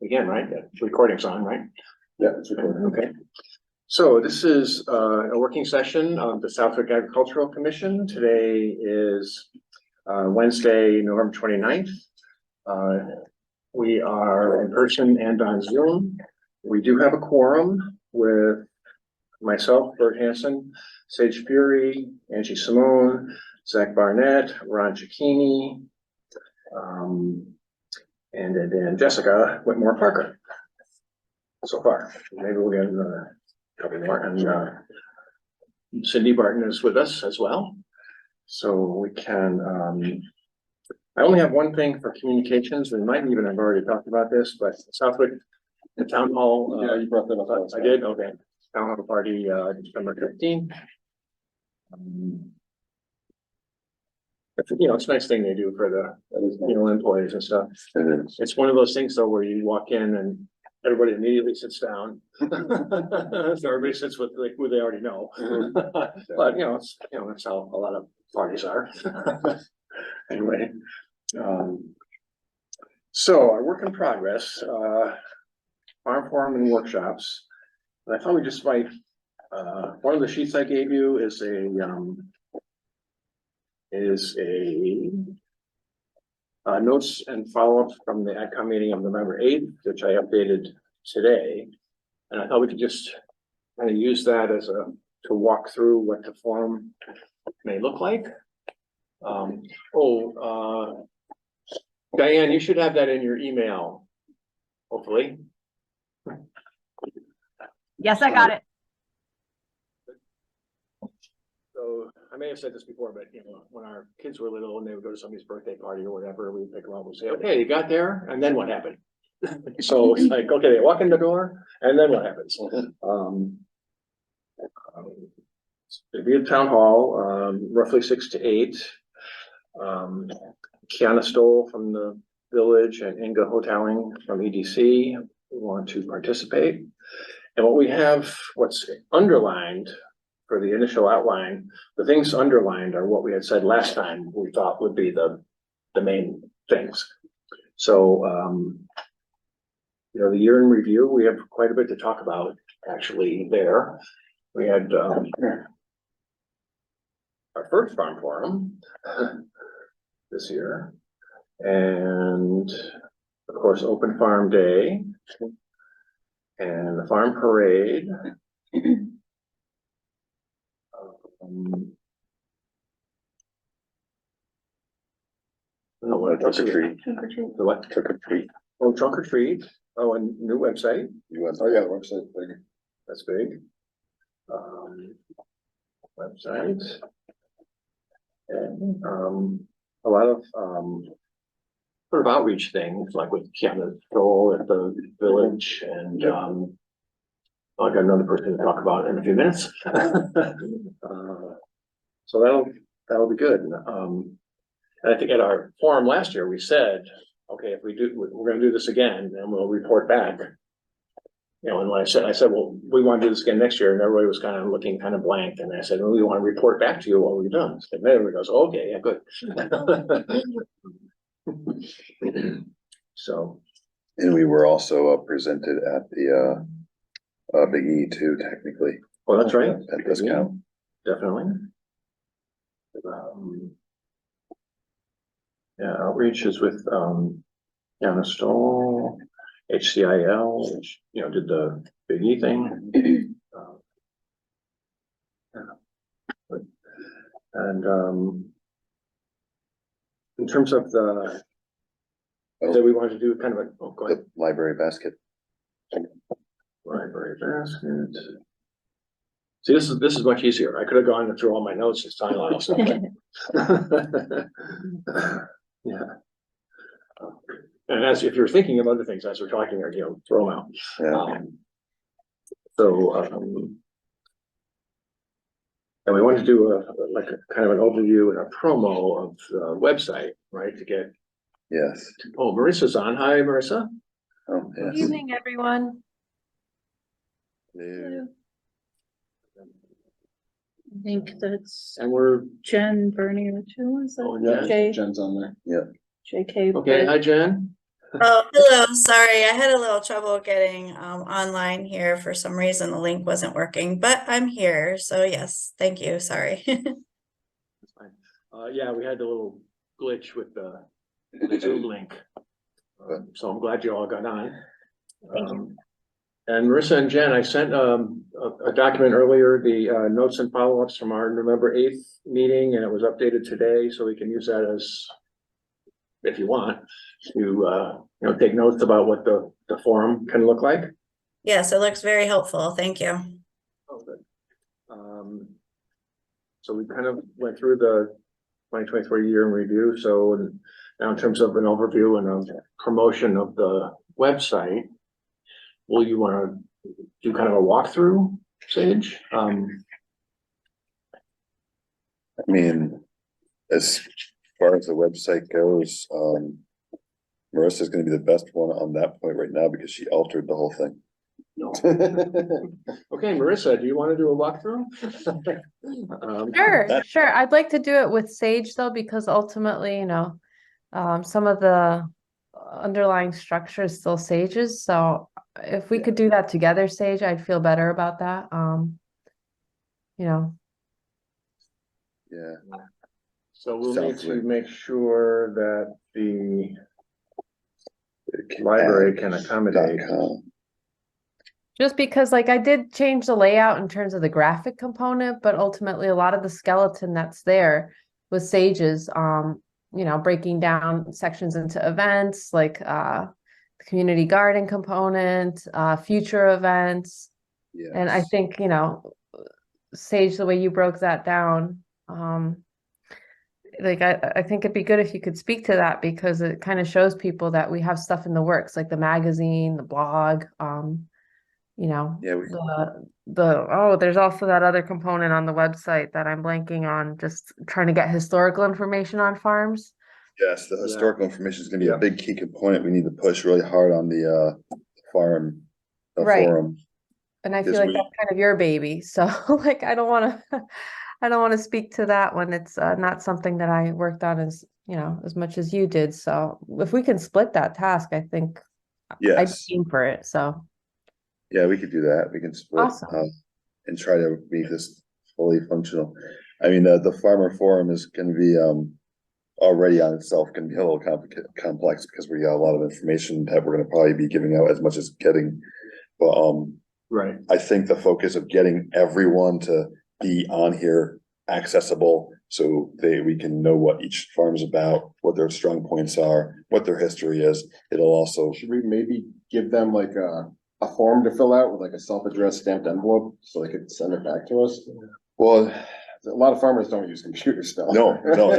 Again, right? The recording's on, right? Yeah, it's recording. Okay. So this is a working session of the Southwick Agricultural Commission. Today is Wednesday, November 29th. We are in person and on Zoom. We do have a quorum with myself, Bert Hansen, Sage Fury, Angie Simone, Zach Barnett, Ron Cicchini, and then Jessica Whitmore Parker. So far, maybe we'll get a couple more, and Cindy Barton is with us as well. So we can, I only have one thing for communications. We might even have already talked about this, but Southwick, the town hall. Yeah, you brought that up. I did, okay. Town hall party, December 15th. You know, it's a nice thing they do for the, employees and stuff. It's one of those things though, where you walk in and everybody immediately sits down. So everybody sits with like who they already know. But it's, that's how a lot of parties are. Anyway. So our work in progress, farm forum and workshops. And I thought we just might, one of the sheets I gave you is a notes and follow-ups from the AdCom meeting of November 8th, which I updated today. And I thought we could just kind of use that as to walk through what the forum may look like. Diane, you should have that in your email, hopefully. Yes, I got it. So I may have said this before, but when our kids were little and they would go to somebody's birthday party or whatever, we'd pick them up and say, okay, you got there, and then what happened? So it's like, okay, they walk in the door, and then what happens? It'd be at town hall, roughly 6 to 8. Kiana Stoll from the village and Inga Hoteling from EDC want to participate. And what we have, what's underlined for the initial outline, the things underlined are what we had said last time we thought would be the main things. So, the year in review, we have quite a bit to talk about actually there. We had our first farm forum this year, and of course, open farm day and the farm parade. Trunk or treat. The what? Trunk or treat. Oh, trunk or treat. Oh, and new website. Oh, yeah, the website. That's big. Website. And a lot of sort of outreach things like with Kiana Stoll at the village, and I've got another person to talk about in a few minutes. So that'll be good. And I think at our forum last year, we said, okay, if we're going to do this again, then we'll report back. And when I said, well, we want to do this again next year, and everybody was kind of looking kind of blank. And I said, well, we want to report back to you what we've done. And everybody goes, okay, yeah, good. So. And we were also presented at the Big E too, technically. Well, that's right. At discount. Definitely. Yeah, outreach is with Kiana Stoll, HCIL, which did the Big E thing. And in terms of that we wanted to do kind of go ahead. The library basket. Library basket. See, this is much easier. I could have gone through all my notes this time. Yeah. And if you're thinking of other things as we're talking, or throw them out. Yeah. And we wanted to do a kind of an overview and a promo of the website, right? To get. Yes. Oh, Marissa's on. Hi, Marissa. Oh, yes. Good evening, everyone. Hello. I think that's And we're Jen Bernier too, is Oh, that yeah. J, Jen's on there. Yeah. JK? okay. Hi, Jen. Oh, hello. Sorry, I had a little trouble getting online here for some reason. The link wasn't working, but I'm here. So yes, thank you. Sorry. That's fine. Yeah, we had a little glitch with the Zoom link. So I'm glad you all got on. Thank you. And Marissa and Jen, I sent a document earlier, the notes and follow-ups from our November 8th meeting, and it was updated today, so we can use that as, if you want, to take notes about what the forum can look like. Yes, it looks very helpful. Thank you. Oh, good. So we kind of went through the 2024 year in review. So now in terms of an overview and a promotion of the website, will you want to do kind of a walkthrough, Sage? I mean, as far as the website goes, Marissa's gonna be the best one on that point right now because she altered the whole thing. No. Okay, Marissa, do you want to do a walkthrough? Sure, that- sure. I'd like to do it with Sage though, because ultimately, some of the underlying structure is still Sage's. So if we could do that together, Sage, I'd feel better about that. Yeah, So we'll need Sounds to good. make sure that the library can accommodate. .com. Just because like I did change the layout in terms of the graphic component, but ultimately a lot of the skeleton that's there was Sage's, breaking down sections into events like the community garden component, future events. And I Yes. think, Sage, the way you broke that down, I think it'd be good if you could speak to that because it kind of shows people that we have stuff in the works, like the magazine, the blog, Yeah, there's also that other component on the website that I'm blanking on, just trying to get historical information on farms. yes, the historical information is gonna be Yeah. a big key component. We need to push really hard on the farm. The Right. forum. And I Because feel like we- that's kind of your baby. So like, I don't want to, I don't want to speak to that when it's not something that I worked on as much as you did. So if we can split that task, I think I'd be Yes, keen for it. So yeah, we could do that. We can split, Awesome. and try to make this fully functional. I mean, the farmer forum is gonna be, already on itself can be a little complex because we got a lot of information that we're gonna probably be giving out as much as getting. But, Right. I think the focus of getting everyone to be on here accessible so we can know what each farm is about, what their strong points are, what their history is. It'll also, Should we maybe give them like a form to fill out with like a self-addressed stamped envelope so they could send it back to us? well, A lot of farmers don't use computers still. no,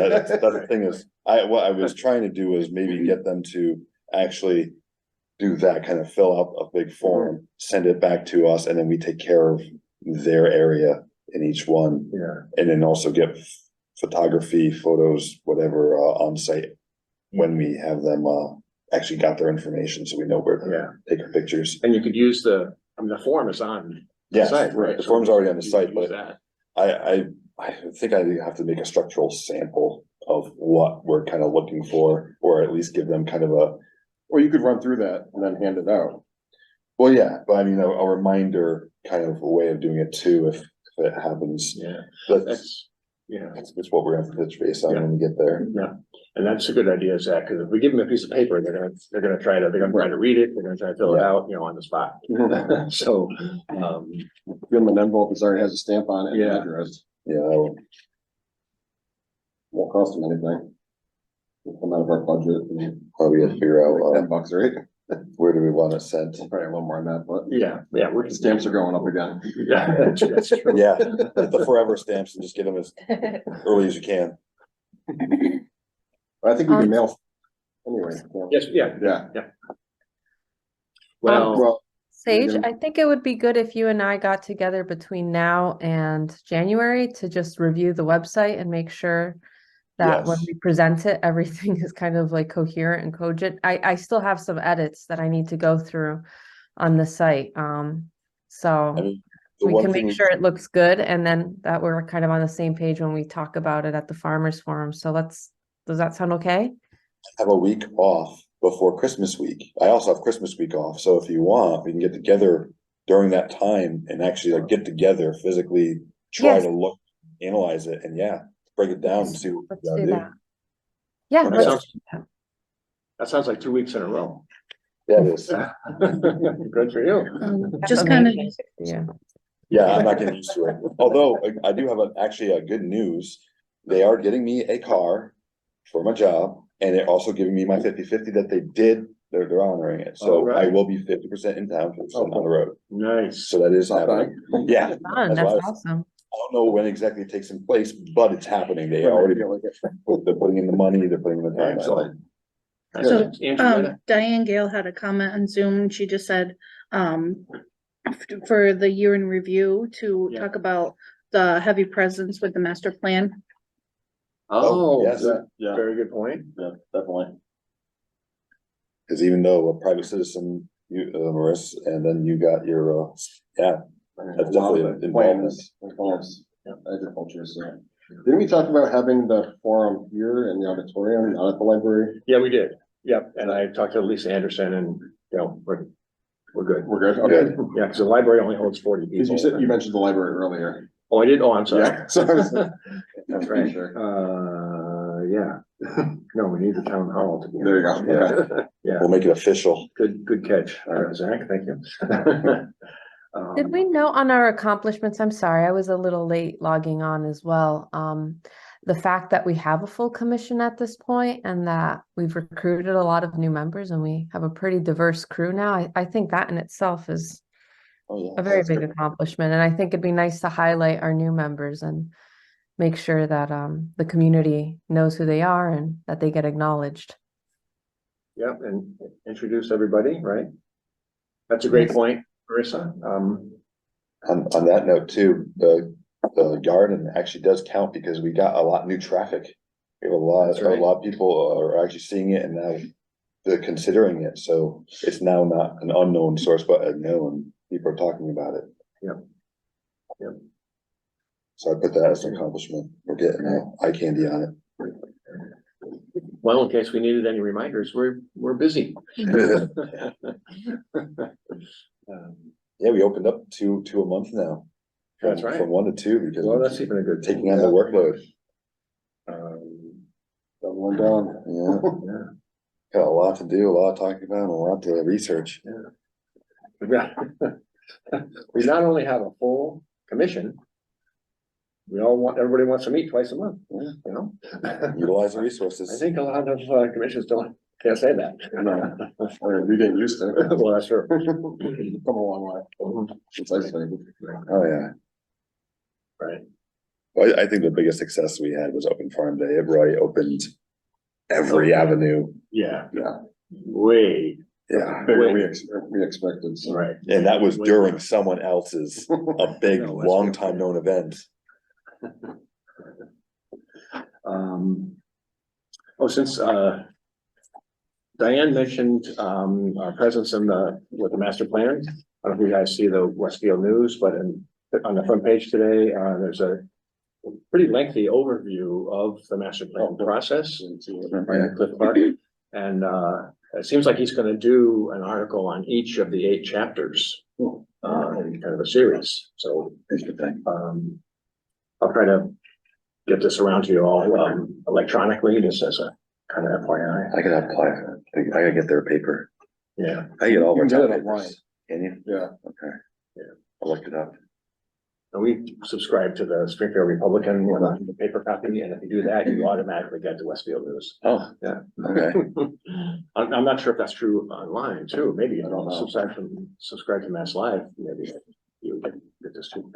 that's the thing is, what I was trying to do is maybe get them to actually do that, kind of fill out a big form, send it back to us, and then we take care of their area in each one. Yeah. And then also get photography, photos, whatever, on site when we have them, actually got their information, so we know where Yeah. to take our pictures. And you could use the form is on the Yes, site, right, right? the form's already on the You site, could use but that. I think I have to make a structural sample of what we're kind of looking for, or at least give them kind of a, Or you could run through that and then hand it out. well, yeah, but I mean, a reminder kind of a way of doing it too, if it happens. Yeah, That's, yeah, it's what we're gonna have to touch base on when we get there. yeah. And that's a good idea, Zach, because if we give them a piece of paper, they're gonna try to read it, they're gonna try to fill it Yeah. out, on the spot. So, Give them an envelope that already has a stamp on it and an Yeah. address. Yeah, Won't cost them anything. It'll come out of our budget. probably have to figure Like out, $10, right? where do we want it sent? Probably a little more than that, but yeah, we're. the stamps are going up again. Yeah, that's true. Yeah, the forever stamps and just get them as early as you can. I think we can mail. Anyway. Yes, yeah, Yeah. well, Well, Sage, gonna- I think it would be good if you and I got together between now and January to just review the website and make sure that when Yes. we present it, everything is kind of like coherent and cogent. I still have some edits that I need to go through on the site. I So mean, the we one can thing make sure it looks good and then that we're kind of on the same page when we talk about it at the farmers forum. So does that sound okay? have a week off before Christmas week. I also have Christmas week off, so if you want, we can get together during that time and actually like get together physically, try Yes. to look, analyze it, and yeah, break it down and see what Let's we gotta do do. that. Yeah, That let's sounds, do that. that sounds like 2 weeks in a row. Yeah, it is. Good for you. That's Just kind of, amazing. Yeah. Yeah, I'm not getting used to it. Although I do have actually a good news. They are getting me a car for my job, and they're also giving me my 50/50 that they did. They're honoring it. So I Alright. will be 50% in town, 50% on the road. Nice. So that is Not bad. happening. Yeah. Fun, That's that's why I was- awesome. I don't know when exactly it takes in place, but it's happening. They When I already, feel like it. they're putting in the money, they're putting in the time. Excellent. So, Andrew, got it? Diane Gale had a comment on Zoom, and she just said, for the year in review to Yeah. talk about the heavy presence with the master plan. Oh, yes. Yeah, very good point. yeah, definitely. Cause even though a private citizen, you, Marissa, and then you got your, yeah, that's definitely involvement. Plans, involves agriculture, so. Didn't we talk about having the forum here in the auditorium, not at the library? Yeah, we did. Yep, and I talked to Lisa Anderson and, you know, we're good. We're good, okay. Yeah, because the library only holds 40 Because people. you said, you mentioned the library earlier. Oh, I did? Oh, I'm sorry. Yeah, so I was- That's right. Sure. Yeah. No, we need the town hall to be. There you go, Yeah. Yeah, We'll make it official. good catch, Zach, thank you. Did we note on our accomplishments? I'm sorry, I was a little late logging on as well. The fact that we have a full commission at this point and that we've recruited a lot of new members and we have a pretty diverse crew now, I think that in itself is Oh, yeah. a very That's big good. accomplishment. And I think it'd be nice to highlight our new members and make sure that the community knows who they are and that they get acknowledged. Yep, and introduce everybody, right? That's a great point, Marissa. On that note too, the garden actually does count because we got a lot of new traffic. We have That's right. a lot of people are actually seeing it and now they're considering it, so it's now not an unknown source, but a known, people are talking about it. Yep. Yep. So I put that as an accomplishment, we're getting eye candy on Well, in case we needed any reminders, we're busy. it. Yeah, we opened up two a month now. That's right. From 1 to 2 because Well, we're that's even a good thing. taking on the workload. Doubling down. Yeah, Yeah. got a lot to do, a lot of talking about, and a lot to research. We've got, we not only have a full commission, everybody wants to meet twice a month, Yeah. you know? Utilize the I resources. think a lot of commissions can't say that. No, we getting used to it. Well, that's true. Come a long way. Since I started. Oh, yeah. Right. Well, I think the biggest success we had was Open Farm Day. It really opened every avenue. Yeah. Yeah. Way, Yeah, Bigger we expected, so. right. and that was Way- during someone else's, a big, No, that's long good. time known event. Since, Diane mentioned, our presence with the master plan. I don't know if you guys see the Westfield News, but on the front page today, there's a pretty lengthy overview of the master plan process by Cliff Clark. And, it seems like he's gonna do an article on each of the 8 chapters, in kind of a series. So, Interesting. I'll try to get this around to you all, electronically, just as a kind of FYI. I gotta apply, I gotta get their paper. Yeah. I get all You our can get top it online. papers. Can you? Yeah. Okay. Yeah. I looked it up. And we subscribe to the Springfield Republican, the paper copy, and if you do that, you automatically get the Westfield News. Oh, Yeah. okay. I'm not sure if that's true online too, maybe you I don't don't know. subscribe to Mass Live, maybe you get this too.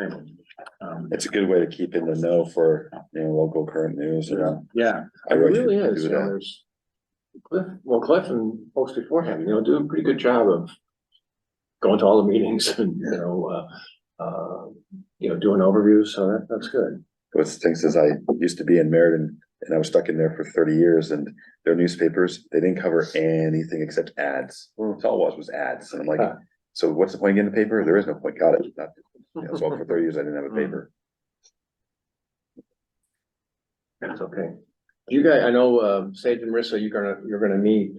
It's a good way to keep in the know for, local current news. Yeah. Yeah, I it really really should is, do you know, that. there's Cliff and folks before him, do a pretty good job of going to all the meetings and, doing overviews, so that's good. What's the thing is I used to be in Meriden and I was stuck in there for 30 years and their newspapers, they didn't cover anything except ads. That's all it was ads. And I'm like, Huh. so what's the point of getting the paper? There is no point. Got it. So for 30 years, I didn't have a paper. That's okay. You guys, I know, Sage and Marissa, you're gonna meet,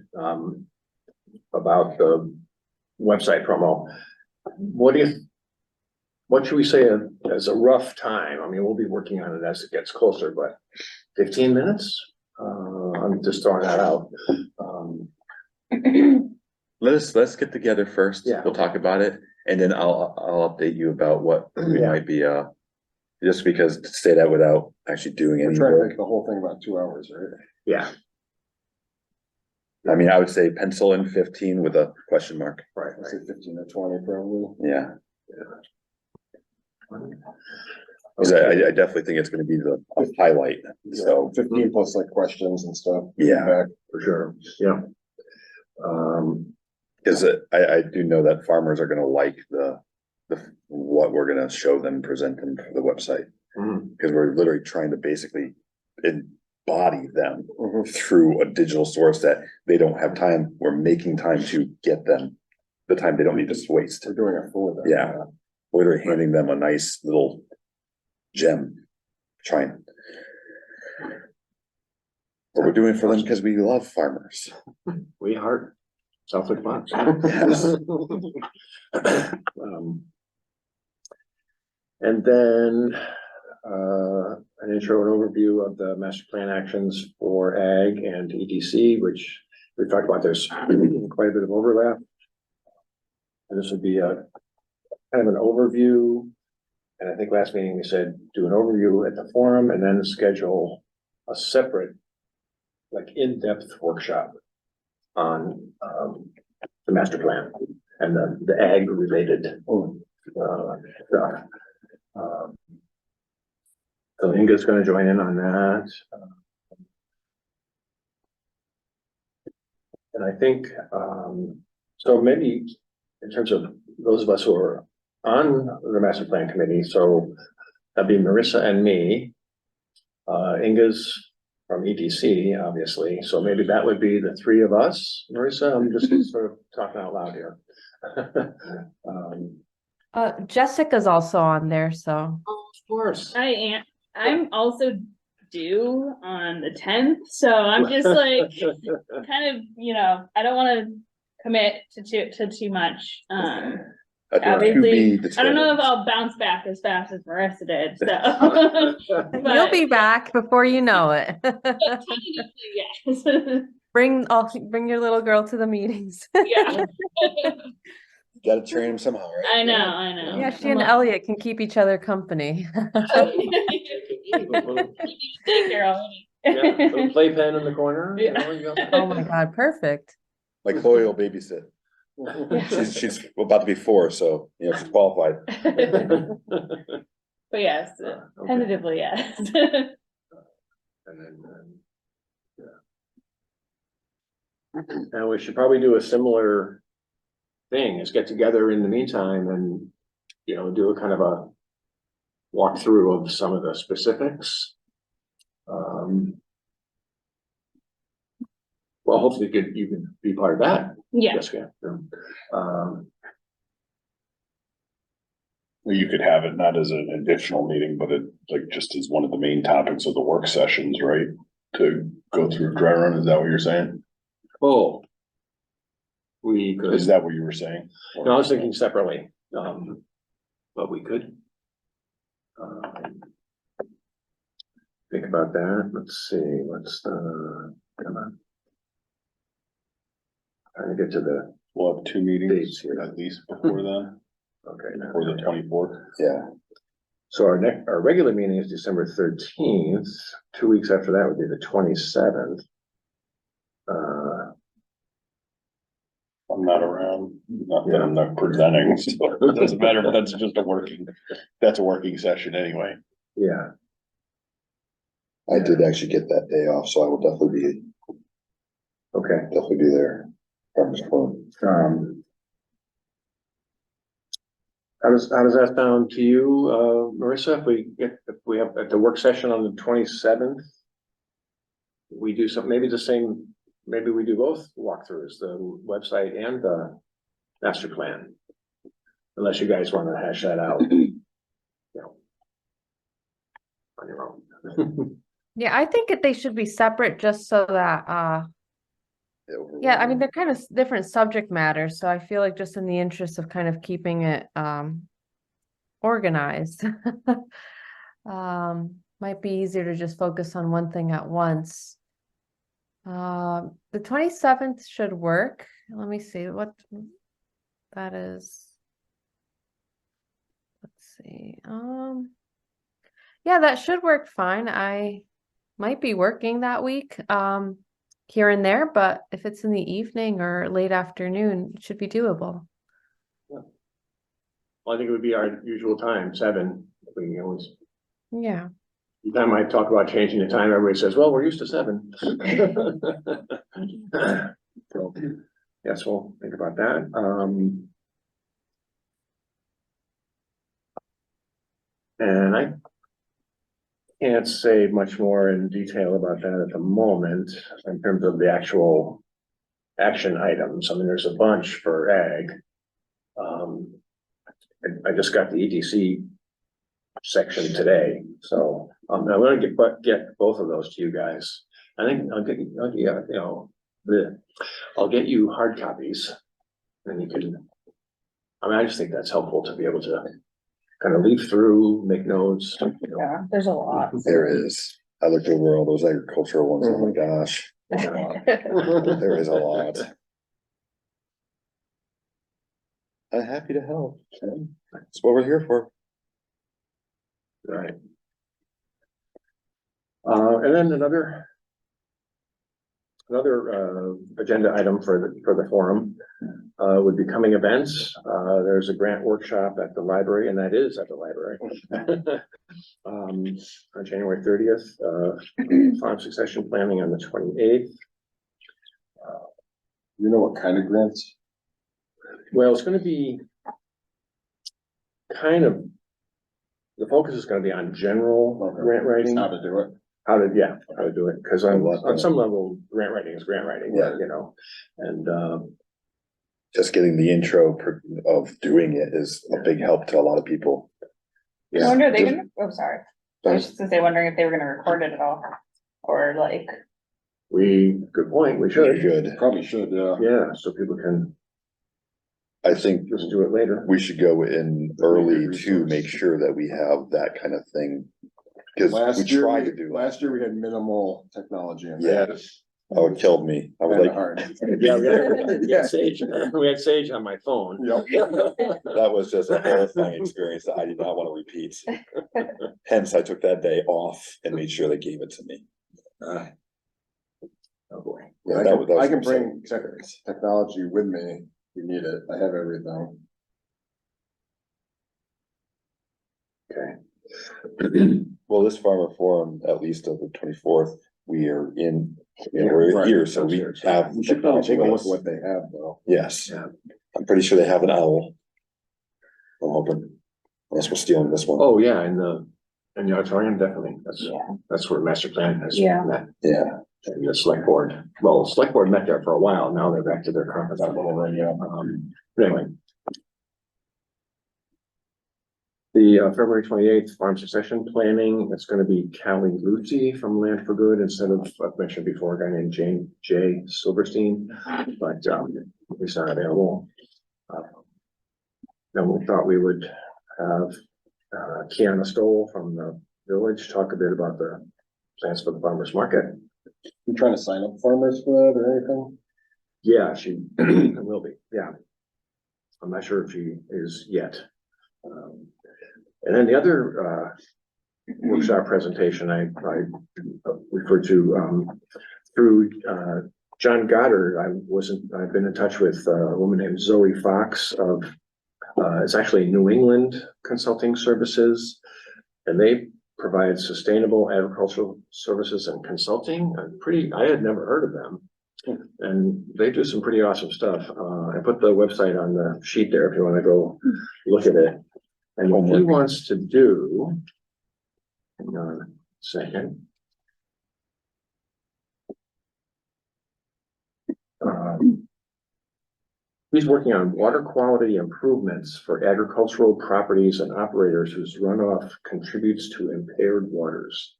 about the website promo. What should we say as a rough time? I mean, we'll be working on it as it gets closer, but 15 minutes? I'm just throwing that out. Let's get together first. Yeah. We'll talk about it, and then I'll update you about what we Yeah. might be, just because to say that without actually doing We're any trying to work. make the whole thing about 2 hours, right? Yeah, I mean, I would say pencil in 15 with a question mark. right. I say 15 to 20 probably. Yeah, because I definitely think it's gonna be the a highlight, so, 15 plus like questions and stuff. yeah. Feedback. For sure, yeah. Because I do know that farmers are gonna like the what we're gonna show them, present them for the website. Mhm. Because we're literally trying to basically embody them Mhm. through a digital source that they don't have time. We're making time to get them the time they don't need to waste. We're doing it for them. Yeah. Literally handing them a nice little gem, trying. But we're doing it for them because we love farmers. We heart Southwick Farms. Yes. And then, an intro and overview of the master plan actions for ag and EDC, which we talked about, there's quite a bit of overlap. And this would be a kind of an overview. And I think last meeting we said, do an overview at the forum and then schedule a separate, like in-depth workshop on, the master plan and the ag related, stuff. So Inga's gonna join in on that. And I think, so maybe in terms of those of us who are on the master plan committee, so that'd be Marissa and me. Inga's from EDC, obviously, so maybe that would be the three of us. Marissa, I'm just sort of talking out loud here. Jessica's also on there, so. Of course. I am. I'm also due on the 10th, so I'm just like kind of, I don't want to commit to too much. Obviously, I don't know if I'll bounce back as fast as Marissa did. So You'll be back before you know it. yes. Bring your little girl to the meetings. Yeah. Gotta train them somehow, right? I know. Yeah, she and Elliot can keep each other company. Yeah, little playpen in the corner. You know, you go. Oh my God, perfect. Like Chloe will babysit. She's about to be 4, so she's qualified. But yes, Okay. tentatively, yes. And then, yeah. And we should probably do a similar thing, is get together in the meantime and, do a kind of a walkthrough of some of the specifics. Well, hopefully you can be part of that, Yeah. Jessica. You could have it not as an additional meeting, but it like just as one of the main topics of the work sessions, right? To go through dry run, is that what you're saying? Oh. We could. Is that what you were saying? No, I was thinking separately, but we could. Think about that, let's see, what's the, come on. Trying to get to the, We'll have 2 meetings Dates here. at least before then, okay. now or the there we go. 24th. Yeah, So our regular meeting is December 13th, 2 weeks after that would be the 27th. I'm not around, not that I'm not presenting, so it doesn't matter, if that's just that's a working session anyway. Yeah, I did actually get that day off, so I will definitely okay, be there. Farmers Forum. how does that sound to you, Marissa, if we have at the work session on the 27th? We do maybe the same, maybe we do both walkthroughs, the website and the master plan. Unless you guys want to hash that out. On your own. Yeah, I think they should be separate just so that Yeah, I mean, they're kind of different subject matters, so I feel like just in the interest of kind of keeping it organized. Might be easier to just focus on one thing at once. The 27th should work. Let me see what that is. Let's see. Yeah, that should work fine. I might be working that week, here and there, but if it's in the evening or late afternoon, it should be doable. Well, I think it would be our usual time, 7. We can always, Yeah. every time I talk about changing the time, everybody says, well, we're used to 7. So, yes, we'll think about that. And I can't say much more in detail about that at the moment in terms of the actual action items. I mean, there's a bunch for ag. I just got the EDC section today, so I'm gonna get both of those to you guys. I think I'll get I'll get you hard copies, and you can. I mean, I just think that's helpful to be able to kind of leaf through, make notes. Yeah, there's a lot. There is. I looked over all those agricultural ones. Oh my gosh, there is a lot. I'm happy to help. That's what we're here for. Right. And then another agenda item for the forum would be coming events. There's a grant workshop at the library, and that is at the library. On January 30th, farm succession planning on the 28th. You know what kind of grants? Well, it's gonna be kind of, the focus is gonna be on general grant writing. How to do it. How to do it, because on some level, grant writing is grant writing, Yeah. you know, and Just getting the intro of doing it is a big help to a lot of people. I wonder, are they Just- gonna, oh, sorry. I was just gonna say, wondering if they were gonna record it at all, or like, good point, we should, Good. Probably should, yeah. yeah, so people can I think just do it later. we should go in early to make sure that we have that kind of thing. Cause we Last year, try to do last year we had minimal technology in there. Yeah. Oh, it killed me. I was Kinda like, hard. Yeah, we had Sage, we had Sage on my phone. Yep. that was just a horrifying experience that I did not want to repeat. Hence, I took that day off and made sure they gave it to me. Oh, boy. Yeah, I that can, was- that was I can upsetting. bring technology with me if you need it. I have everything. Okay. Well, this farmer forum, at least of the 24th, we are in, Yeah, we're right. here, so we have. We should probably take a look at technology with what us. they have though. Yes, Yeah. I'm pretty sure they have an owl. I'm hoping, unless we're stealing this one. Oh, yeah, in the auditorium, definitely, yeah, that's where master plan has Yeah. met, Yeah, and the select board, well, select board met there for a while, now they're back to their conference room, yeah, but anyway. The February 28th farm succession planning, it's gonna be Callie Lucy from Land for Good instead of, I've mentioned before, a guy named Jay Silverstein, but he's not available. Then we thought we would have Kiana Stoll from the village talk a bit about the plans for the farmers market. You trying to sign up farmers for that or anything? Yeah, she will be, yeah. I'm not sure if she is yet. And then the other workshop presentation I referred to through John Goddard. I've been in touch with a woman named Zoe Fox of it's actually New England Consulting Services, and they provide sustainable agricultural services and consulting. I had never heard of them. And they do some pretty awesome stuff. I put the website on the sheet there if you want to go look at it. And what he wants to do, hang on a second. He's working on water quality improvements for agricultural properties and operators whose runoff contributes to impaired waters.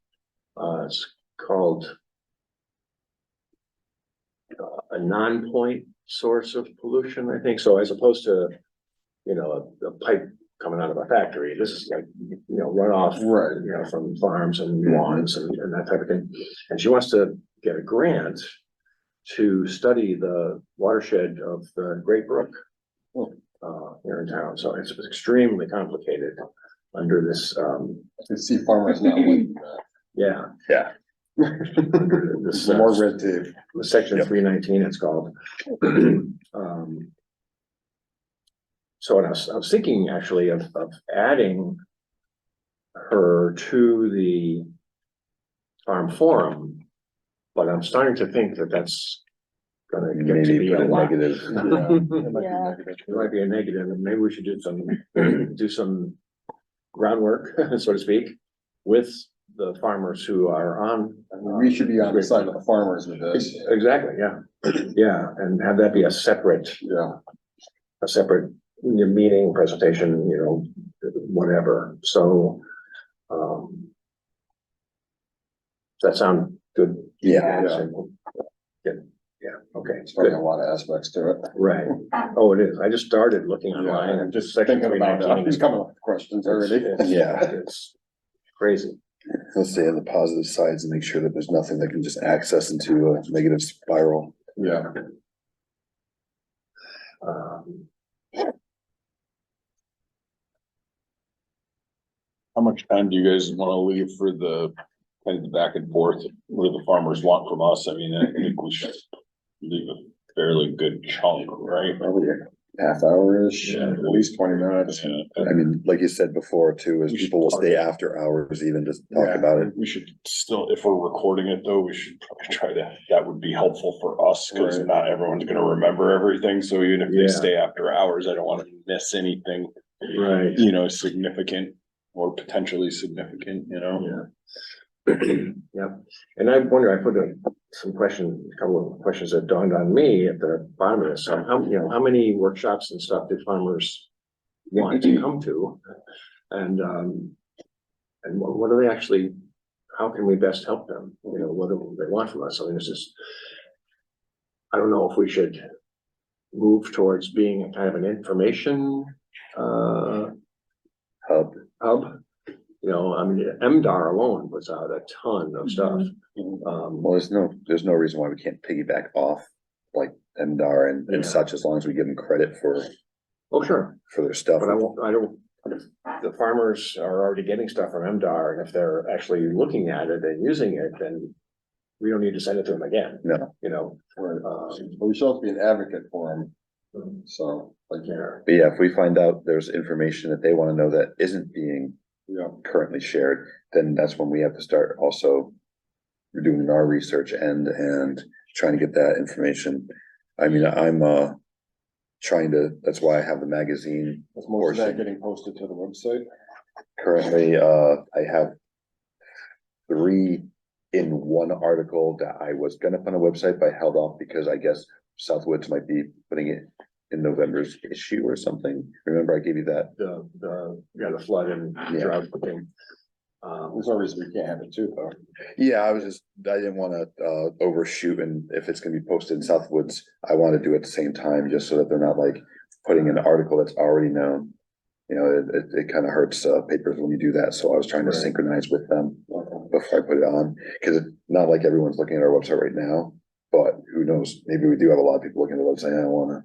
It's called a non-point source of pollution, I think. So as opposed to, you know, a pipe coming out of a factory, this is like, you know, runoff, Right. you know, from farms and lawns and that type of thing. And she wants to get a grant to study the watershed of the Great Brook here in town. So it's extremely complicated under this, I see farmers now like that. yeah. Yeah. under this, More red tape. Section Yep. 319, it's called. So and I was thinking actually of adding her to the farm forum, but I'm starting to think that that's gonna get to Maybe be put a a lot. negative. Yeah, it might be Yeah. negative. It might be a negative, and maybe we should do some groundwork, so to speak, with the farmers who are on. I mean, we should be on the side of the farmers with this. Exactly, yeah, yeah, and have that be a separate Yeah, meeting, presentation, you know, whatever, so. Does that sound good? Yeah. Good, yeah, okay, it's probably good, a lot of aspects to it. right, oh, it is, I just started looking Yeah, online I'm and just just section thinking about that. 319 He's is. coming up with questions already. Yeah. It's crazy. Let's stay on the positive sides and make sure that there's nothing that can just access into a negative spiral. Yeah, Um, How much time do you guys wanna leave for the kind of the back and forth, what do the farmers want from us? I mean, I think we should leave a fairly good chunk, right? probably a half hour-ish, Yeah. at least 20 minutes. I mean, like you said before too, is We should people will talk. stay after hours even just talk Yeah. about it. We should still, if we're recording it though, we should probably try to, that would be helpful for us, cause Right. not everyone's gonna remember everything, so even if Yeah. they stay after hours, I don't wanna miss anything, right. you know, significant or potentially significant, you know? Yeah. Yep, and I wonder, I put a couple of questions that dawned on me at the bottom of this, how, you know, how many workshops and stuff did farmers want to come to? And what do they actually, how can we best help them, you know, what do they want from us, I mean, this is. I don't know if we should move towards being a kind of an information, Hub. hub. You know, I mean, MDR alone puts out a ton of stuff. Well, there's no reason why we can't piggyback off like MDR and Yeah. such, as long as we give them credit for Oh, sure, their stuff. but I don't, the farmers are already getting stuff from MDR, and if they're actually looking at it and using it, then we don't need to send it to them again. No. You know, Right. But we should also be an advocate for them, so, like, yeah, But yeah, if we find out there's information that they want to know that isn't being yeah, currently shared, then that's when we have to start also doing our research and trying to get that information. I mean, I'm trying to, that's why I have the magazine is most of that portion. getting posted to the website? Currently, I have 3 in one article that I was gonna put on a website, but I held off because I guess Southwoods might be putting it in November's issue or something. Remember I gave you that? the flood and Yeah. drought thing. There's no reason we can't have it too, though. Yeah, I didn't wanna overshoot, and if it's gonna be posted in Southwoods, I wanna do it at the same time, just so that they're not like putting an article that's already known. You know, it kind of hurts papers when you do that, so I was trying to Right. synchronize with them before I put it on, cause it's not like everyone's looking at our website right now. But who knows, maybe we do have a lot of people looking at the website, I don't wanna,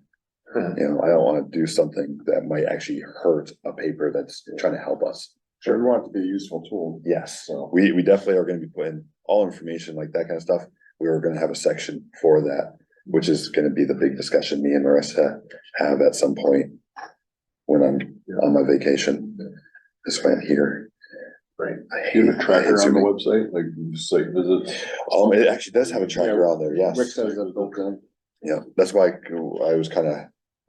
I don't wanna do something that might actually hurt a paper that's trying to help us. So we want it to be a useful tool. Yes, So, we definitely are gonna be putting all information like that kind of stuff. We are gonna have a section for that, which is gonna be the big discussion me and Marissa have at some point when I'm on my vacation. This way here. Right. I Do you hate- have a tracker I hate on the zooming. website, like site visits? It actually does have a tracker on there, yes. Rick says that built in. Yeah, that's why I was kind of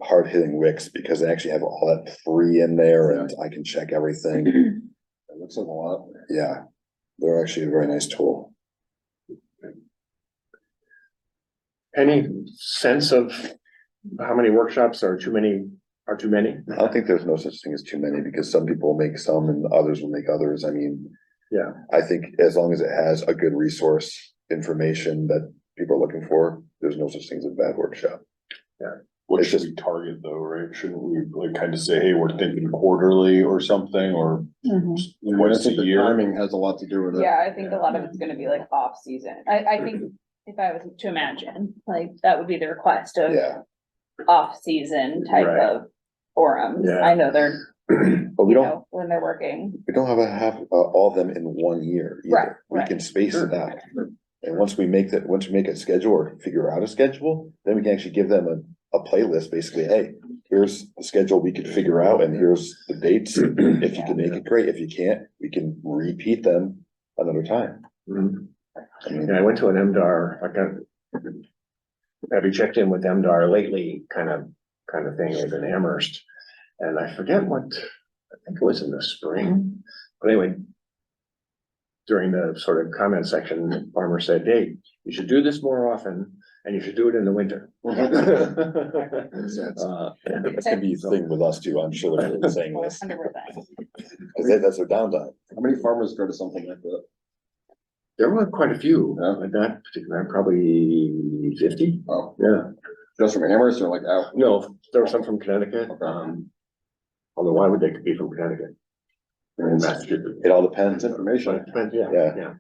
hard hitting Wix, because they actually have all that free in there and I can check everything. It looks like a lot. Yeah, they're actually a very nice tool. Any sense of how many workshops are too many? I don't think there's no such thing as too many, because some people will make some and others will make others. I mean. Yeah. I think as long as it has a good resource information that people are looking for, there's no such thing as a bad workshop. What It's should just- we target though, right? Shouldn't we like kind of say, hey, we're thinking quarterly or something, or Mhm. I once a think the year? timing has a lot to do with it. Yeah, I think a lot of it's gonna be like off season. I think if I was to imagine, like, that would be the request of Yeah, off season type Right. of forums. Yeah. I know they're, but we you don't, know, when they're working. we don't have all of them in 1 year Right, either. We right. can space it out. And once we make a schedule or figure out a schedule, then we can actually give them a playlist, basically, hey, here's the schedule we could figure out and here's the dates. If you can make it, great. If you can't, we can repeat them another time. Mhm. I mean, Yeah, I went to an MDR, have you checked in with MDR lately, kind of thing, it was in Amherst. And I forget what, I think it was in the spring, but anyway. During the sort of comment section, the farmer said, hey, you should do this more often, and you should do it in the winter. that's gonna be a thing with us too. I'm sure they're saying this. 100%. Cause that's their downtime. How many farmers go to something like that? There were quite a few, Yeah. like that particular, probably 50, Oh, yeah. just from Amherst or like out? No, there were some from Connecticut, Okay. although why would they be from Connecticut? They're in Massachusetts. It all depends. It's information. But it depends, yeah, Yeah. yeah.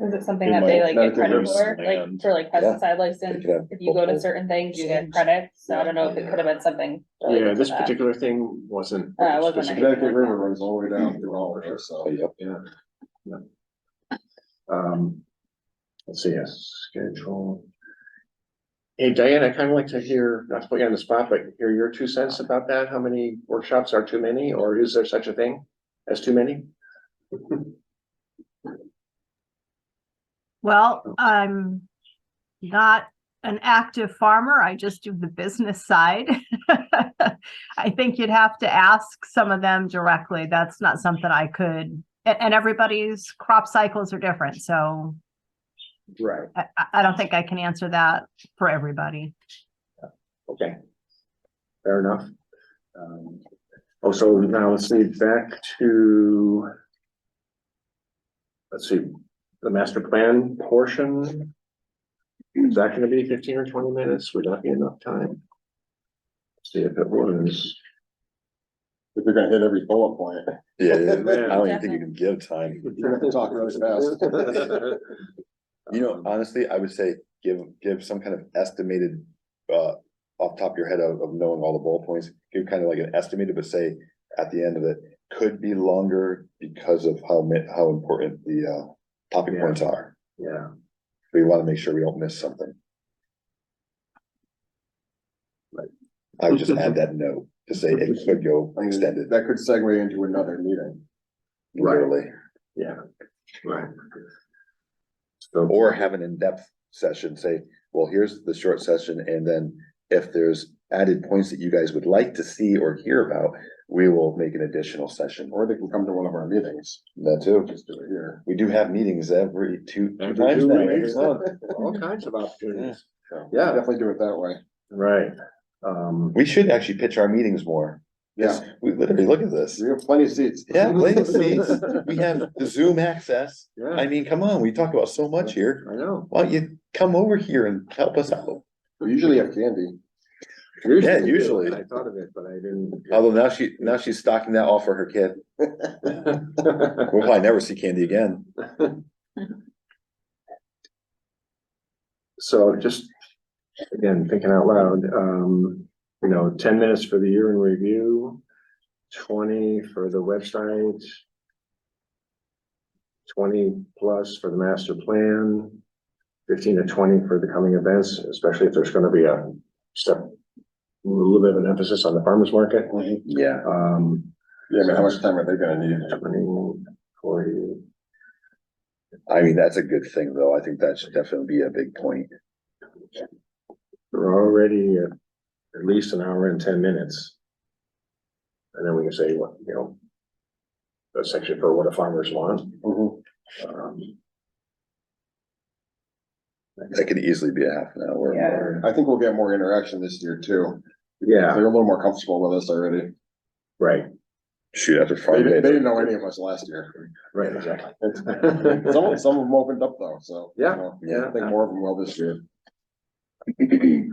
Is it something It that they might- like get Connecticut credit use for, like land. for like pesticide license? could have If you go to multiple certain things, you get credits. So I don't know if it could have been something. related Yeah, to this that. particular thing wasn't. It wasn't specific. Connecticut River runs all the way down through all of it, Oh, so. yep. Yeah. Let's see, a schedule. Hey, Diane, I kind of like to hear, not to put you on the spot, but hear your 2 cents about that. How many workshops are too many, or is there such a thing as too many? Well, I'm not an active farmer. I just do the business side. I think you'd have to ask some of them directly. That's not something I could, and everybody's crop cycles are different. So Right. I don't think I can answer that for everybody. Okay. Fair enough. Also, now let's see, back to. Let's see, the master plan portion. Is that gonna be 15 or 20 minutes? Would that be enough time? See if it was. If you're gonna hit every bullet point, Yeah, I don't even think you can give time. you're gonna have to talk really fast. You know, honestly, I would say give some kind of estimated, off the top of your head of knowing all the bullet points, give kind of like an estimated, but say at the end of it, could be longer because of how important the, topic Yeah. points are. Yeah, We want to make sure we don't miss something. Right. I would just add that note to say it could go I mean, extended, that could segue into another meeting. Right. literally, yeah, right. So, or have an in-depth session, say, well, here's the short session, and then if there's added points that you guys would like to see or hear about, we will make an additional session. Or they can come to one of our meetings, That too. just do it here. We do have meetings every two Every times 2 now, every weeks. month. all kinds of opportunities, So Yeah. Definitely do it that way. right? We should actually pitch our meetings more. Yeah, We literally, look at this. we have plenty of seats. Yeah, plenty of seats. We have the Zoom access. Yeah, I mean, come on, we talk about so much here. I know. Why don't you come over here and help us out? We usually have candy. Yeah, we do, usually. and I thought of it, but I didn't. Although now she's stocking that all for her kid. We'll probably never see Candy again. So just, again, thinking out loud, 10 minutes for the year in review, 20 for the website, 20 plus for the master plan, 15 to 20 for the coming events, especially if there's gonna be a little bit of an emphasis on the farmer's market. Yeah. Yeah, I mean, how much time are they gonna need? 20, 40, I mean, that's a good thing, though. I think that should definitely be a big point. we're already at least an hour and 10 minutes. And then we can say what, a section for what the farmers want. Mhm. That could easily be a half an hour. Yeah. or- I think we'll get more interaction this year too. Yeah, They're a little more comfortable with us already. right, Shoot, after They Farm Day. didn't know any of us last year. right, exactly. Some of them opened up though, so. Yeah, you know, yeah. I think more of them will this year. 60,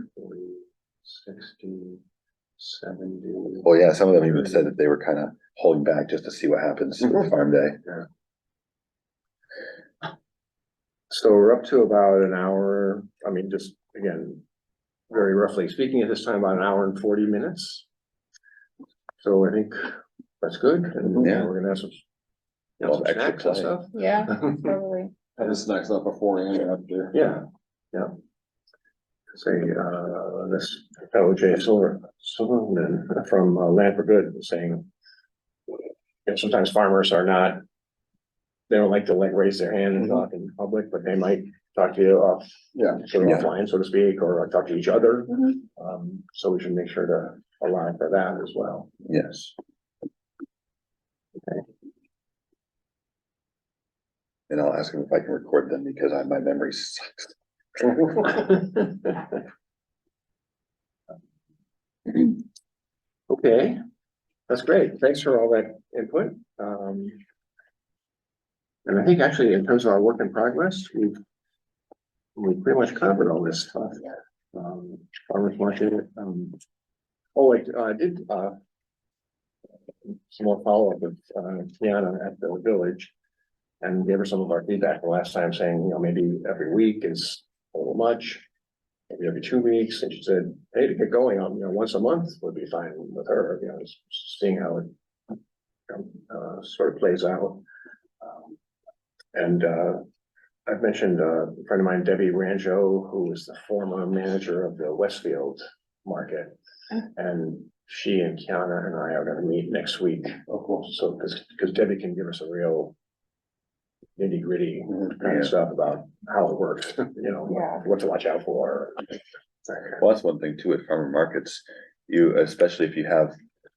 70. Well, yeah, some of them even said that they were kind of holding back just to see what happens with Farm Day. So we're up to about an hour, I mean, just again, very roughly speaking, at this time, about an hour and 40 minutes. So I think that's good, and Yeah. we're gonna have some. Well, Some extra snacks and play. stuff. Yeah, probably. Have the snacks up before and after. Yeah, yeah. Say, this fellow Jay Silverman from Land for Good was saying, you know, sometimes farmers are not, they don't like to like raise their hand and talk in public, but they might talk to you off, Yeah. sort of Yeah. offline, so to speak, or talk to each other. Mhm. So we should make sure to allow for that as well. Yes. And I'll ask him if I can record them because my memory sucks. Okay, that's great. Thanks for all that input. And I think actually in terms of our work in progress, we pretty much covered all this stuff. Farmers market, oh, wait, I did, some more follow-up with, Tiana at the village. And gave her some of our feedback the last time saying, you know, maybe every week is a little much. Maybe every 2 weeks, and she said, hey, to get going on, you know, once a month would be fine with her, you know, just seeing how it sort of plays out. And I've mentioned a friend of mine, Debbie Ranjo, who was the former manager of the Westfield market. And she and Kiana and I are gonna meet next week. Of course. So, because Debbie can give us a real nitty gritty kind Yeah. of stuff about how it works, you know, what to watch out for. Well, that's one thing too at farmer markets. You, especially if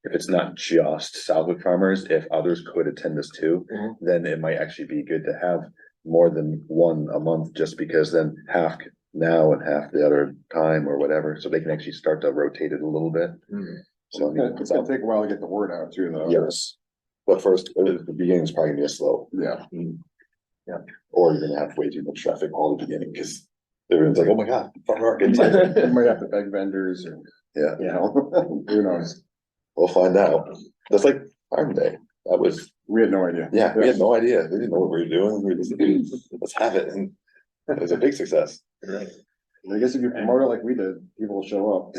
it's not just Southwood farmers, if others could attend this too, Mhm. then it might actually be good to have more than one a month, just because then half now and half the other time or whatever, so they can actually start to rotate it a little bit. So I mean, It's gonna take a while to get the word out too, though. yes, but first, the beginning's probably gonna be slow, Yeah. or you're gonna have way too much traffic all the beginning, because everyone's like, oh my god, farmer market. You might have to beg vendors or, Yeah, you know, who knows? we'll find out. That's like Farm Day. That was, We had no idea. yeah, we had no idea. We didn't know what we were doing. We just, let's have it. And it was a big success. Right. I guess if you promote it like we did, people will show up.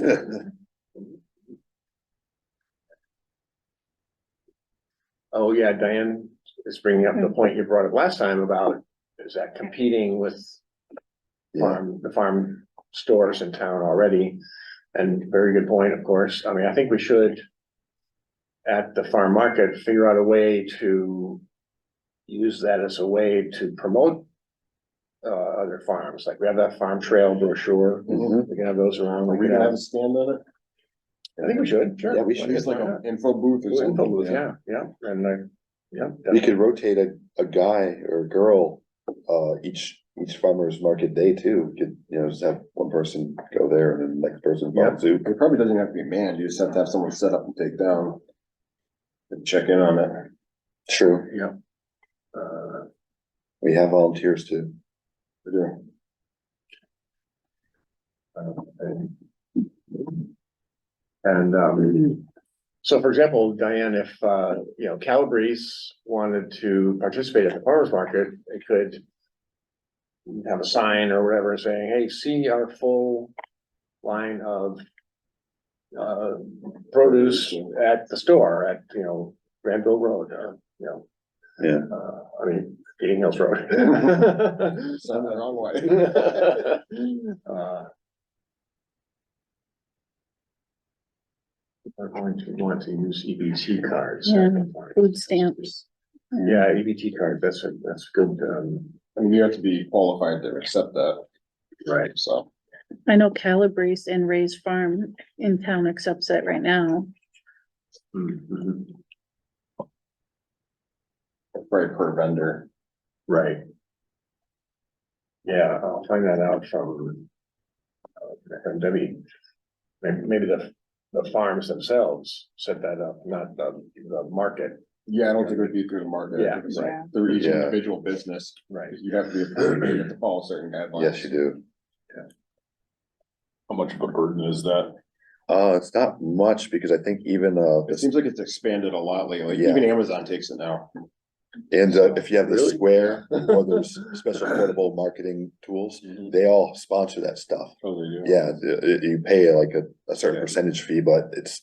Oh, yeah, Diane is bringing up the point you brought up last time about, is that competing with Yeah, the farm stores in town already? And very good point, of course. I mean, I think we should, at the farm market, figure out a way to use that as a way to promote other farms, like we have that farm trail brochure. Mhm. We can have those around. Are we gonna have a stand on it? I think we should, sure. Yeah, we should. Just like an info booth or Info something. booth, yeah, and yeah. we could rotate a guy or a girl, each farmer's market day too. We could, you know, just have one person go there and then the next person follows suit. It probably doesn't have to be manned, you just have to have someone set up and take down. And check in on it. True, Yeah. we have volunteers too. We do. And so for example, Diane, if you know, Calabrese wanted to participate at the farmers market, it could have a sign or whatever saying, hey, see our full line of produce at the store at, you know, Granville Road, you know. Yeah. I mean, Eating Hills Road. Sound the wrong way. Are going to want to use EBT cards. Yeah. Food stamps. Yeah, EBT card, that's good, I mean, you have to be qualified to accept that, right. so. I know Calabrese and Ray's Farm in town accepts that right now. Mhm. Right, per vendor. Right. Yeah, I'll find that out from Debbie. Maybe the farms themselves set that up, not the market. Yeah, I don't think it would be through the market. I Yeah, think it's right. through each Yeah. individual business, Right. you have to be approved, you have to follow certain guidelines. Yes, you do. How much of a burden is that? It's not much because I think even, It seems like it's expanded a lot lately, Yeah. even Amazon takes it now. and if you have the Really? Square or there's special portable marketing tools, they all sponsor that stuff. Oh, they do? Yeah, you pay like a certain percentage fee, but it's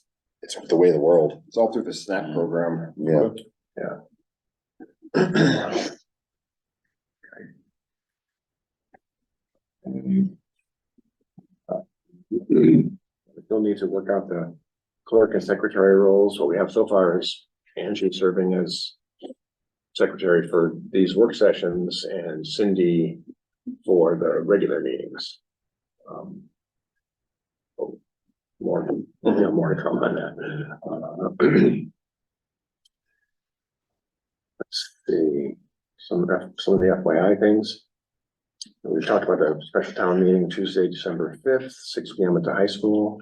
the way of the world. It's all through the SNAP program. Yeah. We still need to work out the clerk and secretary roles. What we have so far is Angie serving as secretary for these work sessions and Cindy for the regular meetings. More, more to come on that. Let's see, some of the FYI things. We talked about the special town meeting Tuesday, December 5th, 6 p.m. at the high school.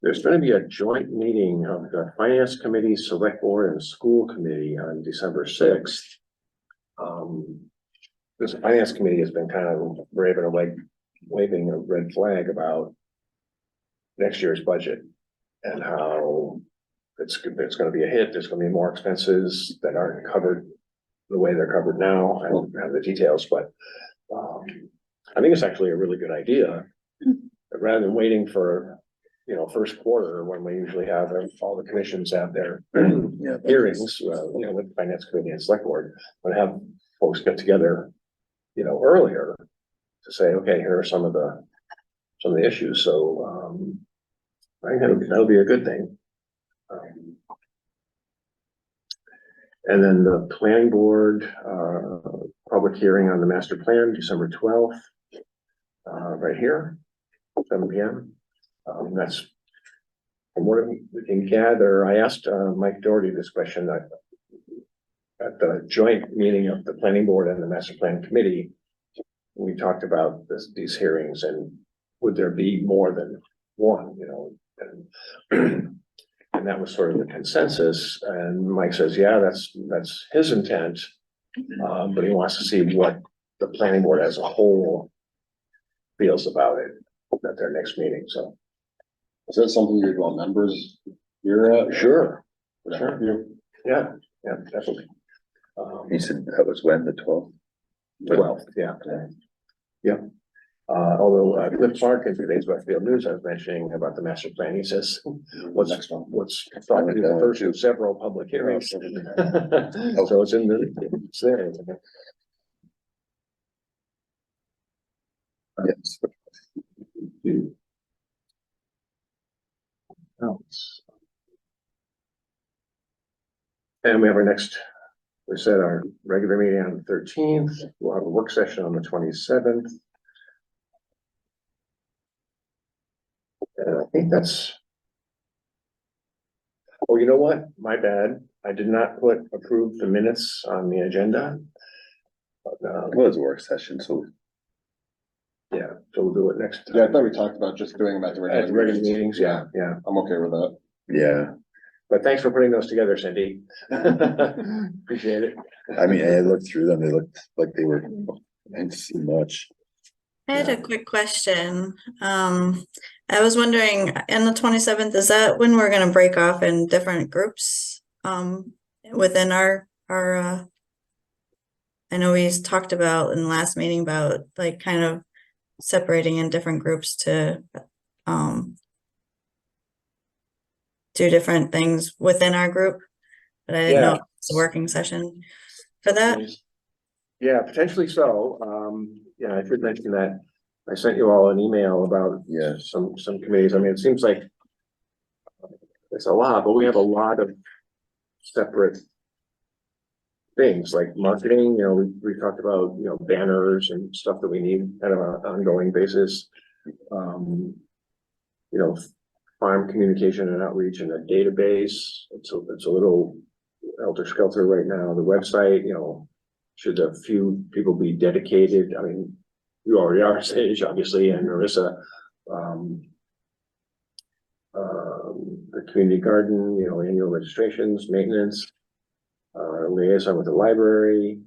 There's going to be a joint meeting of the finance committee, select board and school committee on December 6th. This finance committee has been kind of waving a red flag about next year's budget and how it's going to be a hit. There's going to be more expenses that aren't covered the way they're covered now. I don't have the details, but I think it's actually a really good idea. Rather than waiting for, first quarter when we usually have all the commissions have their hearings, with the finance committee and select board, but have folks get together, earlier to say, okay, here are some of the issues. So I think that'll be a good thing. And then the planning board, public hearing on the master plan, December 12th, right here, 7 p.m. That's from what we can gather. I asked Mike Doherty this question at the joint meeting of the planning board and the master plan committee. We talked about these hearings and would there be more than one, and that was sort of the consensus. And Mike says, yeah, that's his intent. But he wants to see what the planning board as a whole feels about it at their next meeting. So Is that something you'd want members here at? sure. Sure. Yeah, definitely. He said that was when, the 12th? 12th, yeah. Yep. Although Cliff Clark in today's Westfield News, I was mentioning about the master plan, he says, what's Next one. what's thought to be the first of several public hearings. So it's it's there. Yes. And we have our next, we said our regular meeting on the 13th, we'll have a work session on the 27th. And I think that's. Oh, you know what? My bad. I did not approve the minutes on the agenda. But, It was a work session, so yeah, so we'll do it next time. Yeah, I thought we talked about just doing them at the At the regular meetings, yeah. I'm okay with that. yeah. But thanks for putting those together, Cindy. Appreciate it. I mean, I looked through them, they looked like they were, I didn't see much. I had a quick question. I was wondering, in the 27th, is that when we're gonna break off in different groups within our I know we talked about in the last meeting about like kind of separating in different groups to do different things within our group, but I didn't know if it's a working session for that. Yeah, potentially so. Yeah, I should mention that I sent you all an email about some committees. I mean, it seems like it's a lot, but we have a lot of separate things like marketing. We talked about, banners and stuff that we need kind of on an ongoing basis. Farm communication and outreach and a database. It's a little helter-skelter right now. The website, should a few people be dedicated? I mean, you already are, Sage, obviously, and Marissa. The community garden, annual registrations, maintenance, liaison with the library,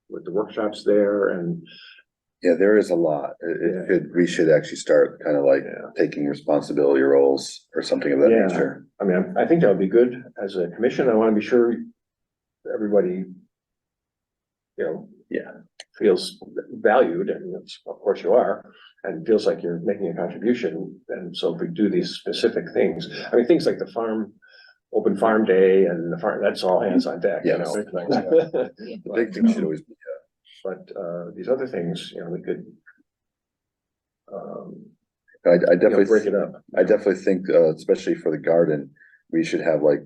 with the workshops there, and Yeah, there is a lot. We should actually start kind of like Yeah. taking responsibility roles or something of that Yeah. nature. I mean, I think that would be good as a commission. I want to be sure everybody, you know, feels valued, and of course you are, and feels like you're making a contribution. And so if we do these specific things, I mean, things like the open farm day and the farm, that's all hands on deck, you know. Yes. The big thing should always be, But, these other things, you know, we could. I You know, definitely. break it up. I definitely think, especially for the garden, we should have like,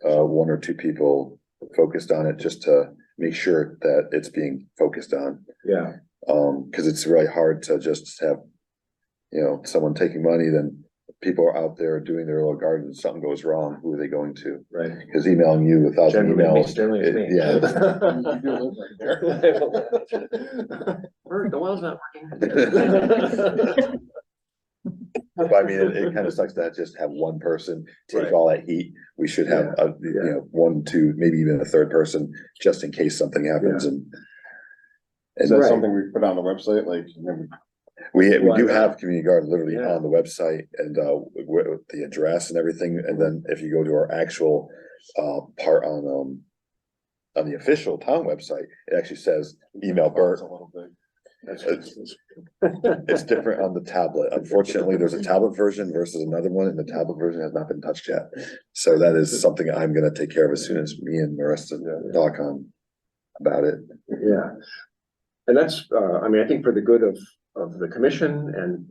one or two people focused on it just to make sure that it's being focused on. Yeah, Cause it's really hard to just have, you know, someone taking money, then people are out there doing their little garden, something goes wrong, who are they going to? right. Cause emailing you 1,000 Generally, emails. generally it's me. Yeah. You do live right there. The well's not working. But I mean, it kind of sucks to just have one person take Right. all that heat. We should have, you know, one, two, maybe even a third person, just in case something happens and. Is And that Right. something we put on the website, like, you know, we Well, do have community garden literally Yeah. on the website and, with the address and everything. And then if you go to our actual, part on the official town website, it actually says email Bert. a little bit. It's different on the tablet. Unfortunately, there's a tablet version versus another one, and the tablet version has not been touched yet. So that is something I'm gonna take care of as soon as me and the rest of the talk on about it. Yeah. And that's, I mean, I think for the good of the commission and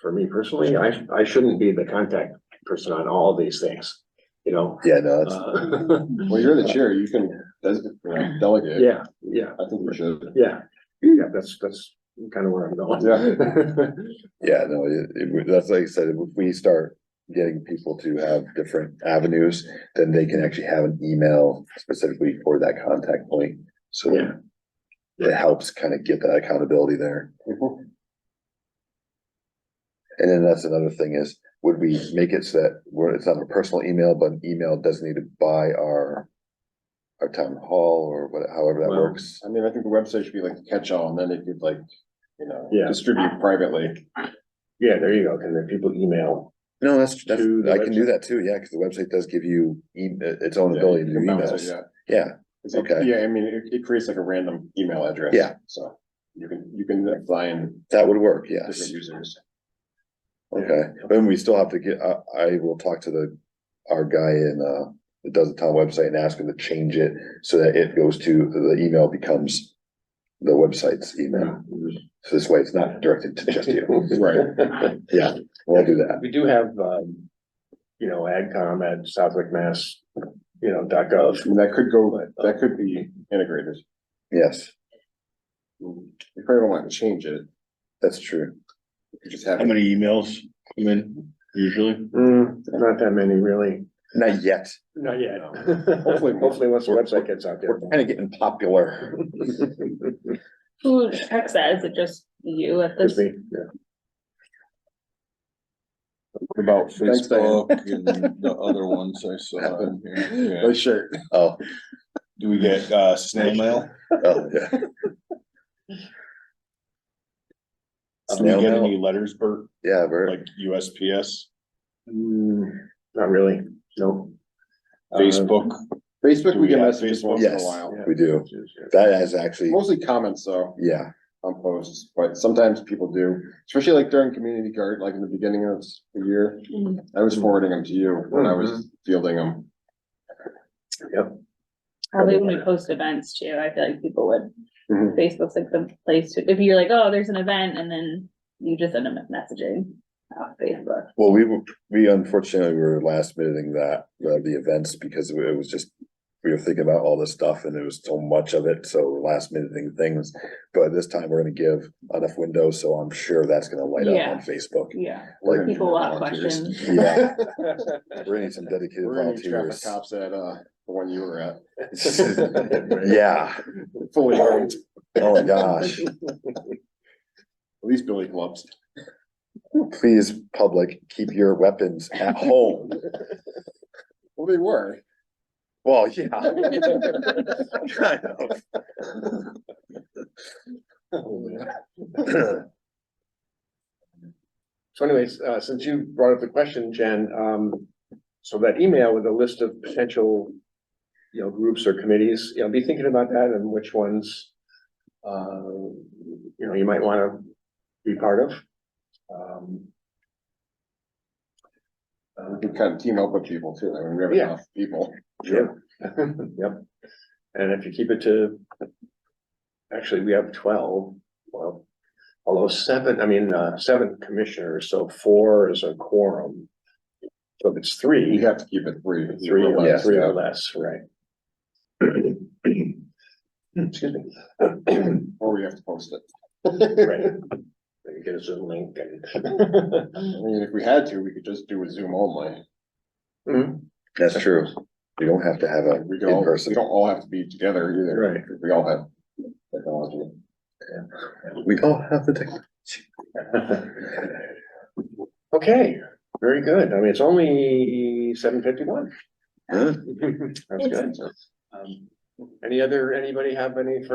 for me personally, I shouldn't be the contact person on all of these things, you know? Yeah, no, that's, Well, you're the chair, you can delegate. Yeah, I think we should. yeah, that's kind of where I'm going. yeah, no, that's like I said, if we start getting people to have different avenues, then they can actually have an email specifically for that contact point. So Yeah. it helps kind of get that accountability there. Mhm. And then that's another thing is, would we make it so that it's not a personal email, but an email designated by our town hall or however that Well, works? I mean, I think the website should be like the catch-all, and then it could like, you know, Yeah. distribute privately. Yeah, there you go. Can the people email? No, that's, To the I can do website? that too, yeah, because the website does give you its own Yeah, ability to you do can bounce it, emails. yeah. Yeah, Is it- Okay. Yeah, I mean, it creates like a random email address. Yeah. So you can assign that would work, different yes. users. Okay, then we still have to get, I will talk to our guy that does the town website and ask him to change it so that it goes to, the email becomes the website's email. So this way it's not directed to just you. Right. Yeah, we'll do that. We do have, you know, AgCom at Southwick Mass, you know, .gov. I mean, that could be integrated. Yes, You probably don't want to change it. that's true. You could just have. How many emails come in usually? Not that many, really. Not yet. Not yet. Hopefully. Hopefully, once the website gets out there. We're kind of getting popular. Who checks that? Is it just you at Just this? me, yeah. About Thanks, Diane. Facebook and the other ones I saw in here. Nice shirt. Oh, Do we get snail mail? oh, yeah. Do we Snail get mail? any letters, Bert, Yeah, we're, like USPS, Not really, no. Facebook? Facebook, Do we we get have messages Facebook? once in a yes, while. we do. That has actually, Mostly comments though, yeah, on posts, but sometimes people do, especially like during community garden, like in the beginning of the year. Mhm. I was forwarding them to you when I was fielding them. Probably when we post events too, I feel like people would, Mhm. Facebook's like the place to, if you're like, oh, there's an event, and then you just end up messaging off Facebook. well, we unfortunately were last minuting that, the events because it was just. We were thinking about all this stuff and there was so much of it, so last minuting things, but this time we're gonna give enough windows, so I'm sure that's gonna light up Yeah. on Facebook. Yeah, We're gonna need people more will have volunteers. questions. Yeah, we're gonna need some dedicated We're gonna need traffic volunteers. cops at, the one you were at, Yeah, fully armed, oh my gosh, at least billy clubs. please, public, keep your weapons at home. Well, they were. Well, yeah. Kind of. So anyways, since you brought up the question, Jen, so that email with a list of potential, groups or committees, be thinking about that and which ones, you might want to be part of. We can kind of team up with people too. I mean, we have Yeah. enough people. Sure. Yep. And if you keep it to, actually, we have 12, well, although 7 commissioners, so 4 is a quorum. So if it's 3. You have to keep it 3. 3 or less, 3 yeah. or less, right? Excuse me. Or we have to post it. Right. Then you get a Zoom link and. I mean, if we had to, we could just do a Zoom only. Mhm. That's true. You don't have to have a We in don't, we person. don't all have to be together either. Right. If we all have technology. We all have the technology. Okay, very good. I mean, it's only 7:51. Huh? That's good. Anybody have anything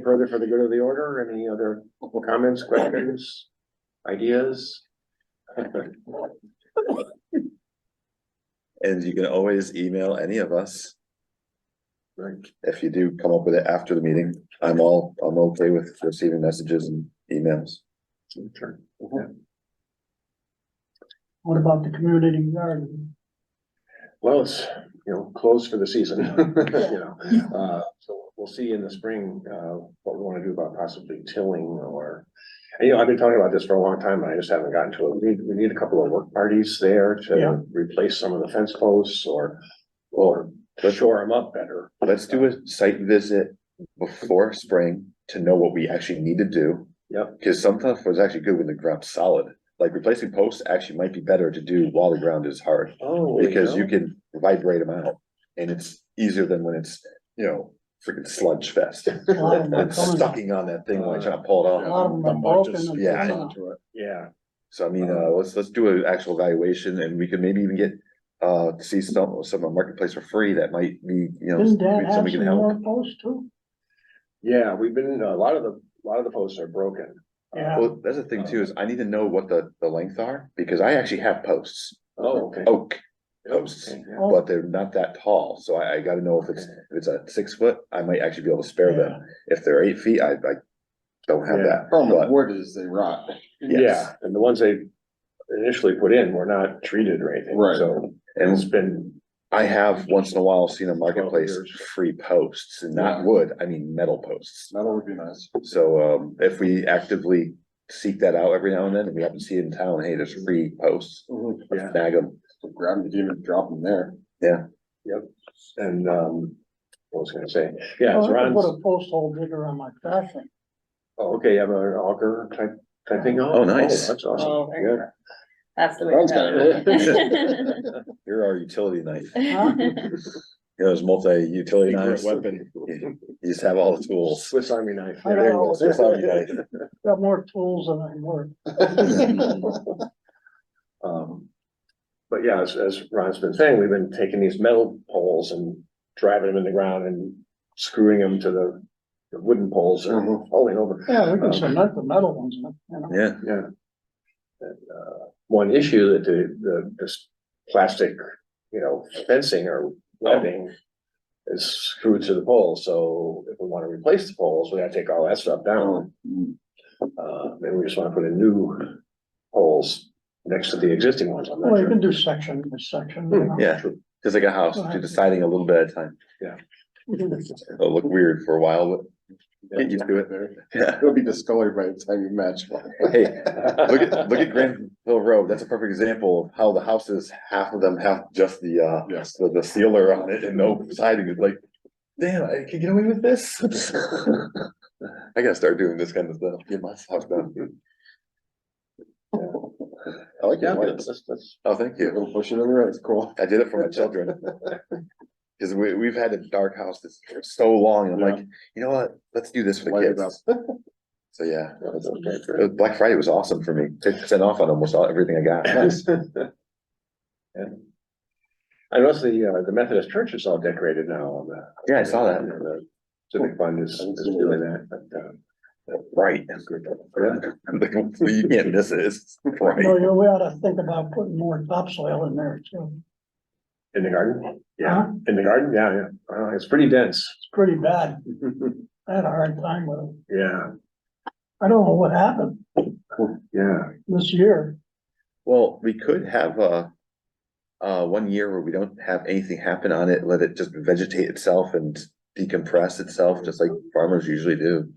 further for the good of the order? Any other comments, questions, ideas? And you can always email any of us. Right. If you do come up with it after the meeting, I'm okay with receiving messages and emails. Sure. What about the community garden? Well, it's, closed for the season, so we'll see in the spring, what we wanna do about possibly tilling or. And, I've been talking about this for a long time, and I just haven't gotten to it. We need a couple of work parties there Yeah. to replace some of the fence posts or shore them up better. Let's do a site visit before spring to know what we actually need to do. Yep. Cause sometimes it's actually good when the ground's solid. Like replacing posts actually might be better to do while the ground is hard. Oh. Because you can vibrate them out and it's easier than when it's, freaking sludge fest. A lot of them are And coming- stucking on that thing while you're trying to pull it a off. lot of them are broken and Yeah. coming out. Yeah, So I mean, let's do an actual evaluation and we could maybe even get, see some of marketplace for free that might be, Didn't Dad maybe have somebody some can help. more posts too? yeah, we've been, a lot of the posts are broken. Yeah. Well, that's the thing too, is I need to know what the length are, because I actually have posts, Oh, okay. oak posts. Okay, yeah. Oh. But they're not that tall, so I gotta know if it's a 6 foot, I might actually be able to spare them. If they're 8 feet, I don't have Yeah. that, Problem with but wood is they rot. yes. Yeah, and the ones they initially put in were not treated or anything, Right. so it's And been, I have once in a while seen a marketplace years. free posts, and not Yeah. wood, I mean metal posts. Metal would be nice. So, if we actively seek that out every now and then, and we happen to see it in town, hey, there's free posts, yeah, snag them. Grab them, even drop them there. and, what was I gonna say? Yeah, Oh, it's I could put Ron's, a post hole digger on my trash thing. oh, okay, you have an auger type thing on? Oh, nice. That's Oh, awesome, very yeah. That's the way. Ron's to got go. You're our utility knife, Huh? those multi-utility Secret knives. weapon. You just have all the tools. Swiss Army knife. I There you go, know. Swiss Army knife. Got more tools than I work. But yeah, as Ron's been saying, we've been taking these metal poles and driving them in the ground and screwing them to the wooden poles and Mhm. falling over. Yeah, we can cement the metal ones, you know. Yeah, Yeah. And, one issue that this plastic, fencing or webbing is screwed to the pole, so if we wanna replace the poles, we gotta take all that stuff down. Maybe we just wanna put in new poles next to the existing ones, I'm not Well, you sure. can do section by section. you know. yeah, just like a house, do the siding a little bit at a time. It'll look weird for a while, but get used to it. Yeah. It'll be discolored by the time you match. Hey, look at Granville Road, that's a perfect example of how the houses, half of them have just Yes. the sealer on it and no siding, it's like, damn, I can get away with this? I gotta start doing this kind of stuff, get my house done. I like Yeah, your lights. that's, Oh, thank A you, little push it on the right, it's cool. I did it for my children. Cause we've had a dark house that's so long, and I'm like, you know what, let's do this for Light the it up. kids. So, yeah, that's okay. Black Friday was awesome for me, 50% off on almost everything I got. Yeah. I noticed the Methodist church is all decorated now on the. Yeah, I saw that. The Civic Fund is doing that, but, Right. You can't miss it, it's No, right. we ought to think about putting more topsoil in there too. in the garden, yeah, Huh? in the garden, yeah, it's pretty dense. It's pretty bad. I had a hard time with it. Yeah, I don't know what happened yeah, this year. Well, we could have 1 year where we don't have anything happen on it, let it just vegetate itself and decompress itself, just like farmers usually do.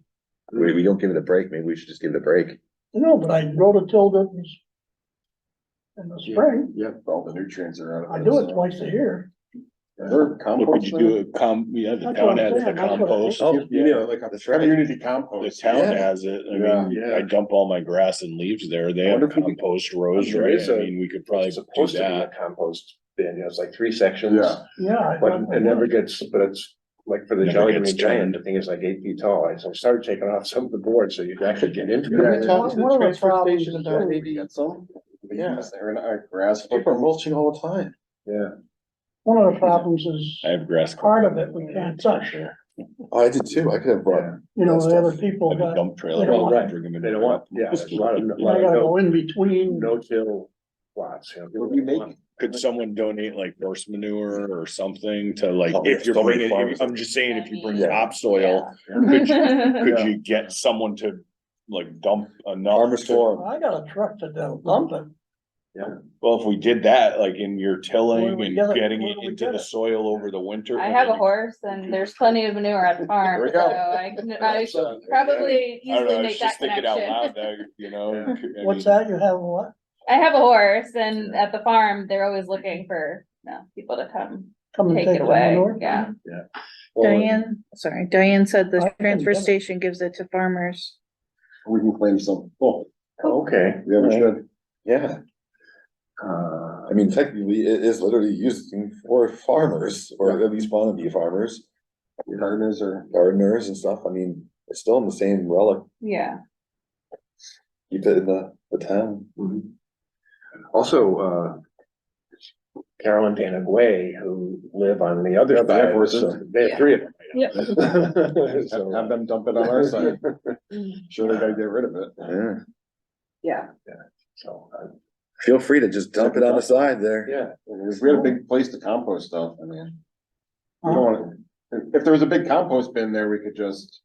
We don't give it a break, maybe we should just give it a break. No, but I rototilled it in the spring. Yep, all the nutrients are out of it. I do it twice a year. Is there What compost? could you do, yeah, the That's town what I'm has the saying, that's what I compost. think. Oh, You know, like a That's right. community The compost. town Yeah. has it, I Yeah. mean, I dump all my grass and leaves there, they I have wonder if we could- compost rows, There right? is I a- mean, we could probably it's do supposed to be a that. compost bin, it's like 3 sections. Yeah. Yeah. I But thought it it never was. gets, but it's like for the Never Jelly gets Bean Giant, turned. the thing is like 8 feet tall, so I started taking off some of the boards, so you can actually get into Can we it. talk to the One of the transfer problems station is about that- maybe, Get some? Yeah. They're in our grass. people are mulching all the time. Yeah, One of the problems is I have grass. part of it we can't touch. Oh, I did too, I could have brought. You know, that the other stuff. people Have a got, dump trailer. they don't want- bring them in. they don't want, yeah, there's a lot of, I gotta go in between. no-till plots, you know. Would we make- Could someone donate like horse manure or something to like, Oh, if you're so many bringing, farmers. I'm just saying, if you bring Yeah. topsoil, could you get someone to like dump enough? Farmers to- Forum. I got a truck to dump it. Well, if we did that, like in your Where tilling we and get it- getting where it we into get the it? soil over the winter. I have a horse and there's plenty of manure at the farm, There we so go. I could probably I don't know, easily I was make that just thinking out loud connection. there, you know? Yeah. I What's mean, that? You have what? I have a horse and at the farm, they're always looking for, people to come Come and take take it the away, manure? yeah. Well, Diane said I the can transfer get it. station gives it to farmers. We can claim some. Oh, Okay. yeah, we should. Yeah, I mean, technically, it is literally using for farmers, or at least wanna be farmers, Gardeners are. gardeners and stuff, I mean, it's still in the same relic, Yeah. keep it in the town. Also, Carol and Dana Gway, who live on the other Yeah, they have side, horses. so they have 3 of them. Yep. Have them dump it on our side. Sure, they gotta get rid of it. Yeah, Yeah. So, feel free to just dump it on the side there. yeah, If we had a big place to compost stuff, I mean. We don't wanna, if there was a big compost bin there, we could just,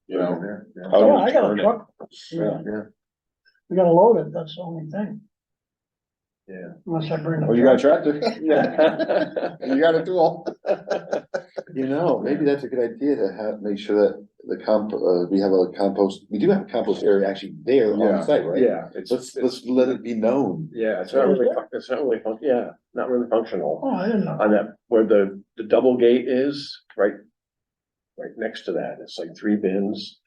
you know. Yeah. how do Yeah, we I got turn a it? truck. Yeah. We gotta load it, that's the only thing, Yeah. unless I bring. Oh, you got a tractor? Yeah. You got a tool. You know, maybe that's a good idea to have, make sure that we have a compost, we do have a compost area actually there on Yeah. the site, right? Yeah, Let's let it be known. yeah, it's not really, yeah, not really functional. Oh, I didn't know. On that, where the double gate is, right next to that, it's like 3 bins.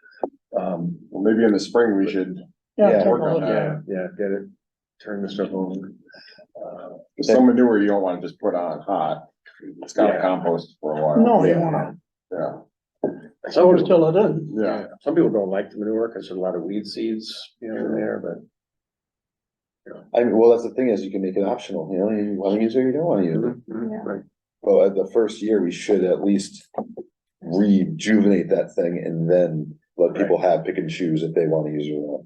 Well, maybe in the spring we should, Yeah, Yeah, take a work on look that. at it. Yeah, get it, turn the stuff on. some manure you don't wanna just put on hot. It's gotta Yeah. compost for a while. No, you Yeah. wanna, Yeah, Some load it people, till it in. yeah. some people don't like the manure because there's a lot of weed seeds, in there, but. I mean, well, that's the thing is you can make it optional, you know, you wanna use it or you don't wanna use it. Right. Well, at the first year, we should at least rejuvenate that thing and then let people have pick and choose if they wanna use it or not.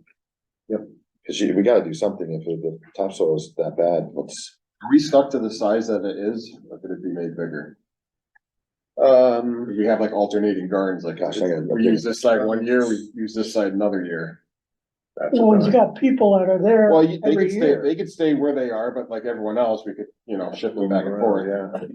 Yep. Cause we gotta do something if the topsoil is that bad, let's, Are we stuck to the size that it is, or could it be made bigger? You have like alternating gardens, like, Gosh, I gotta- we use this side 1 year, we use this side another year. That's Well, about you it. got people that are there Well, they every could stay, year. they could stay where they are, but like everyone else, we could, shift them back and forth. Yeah.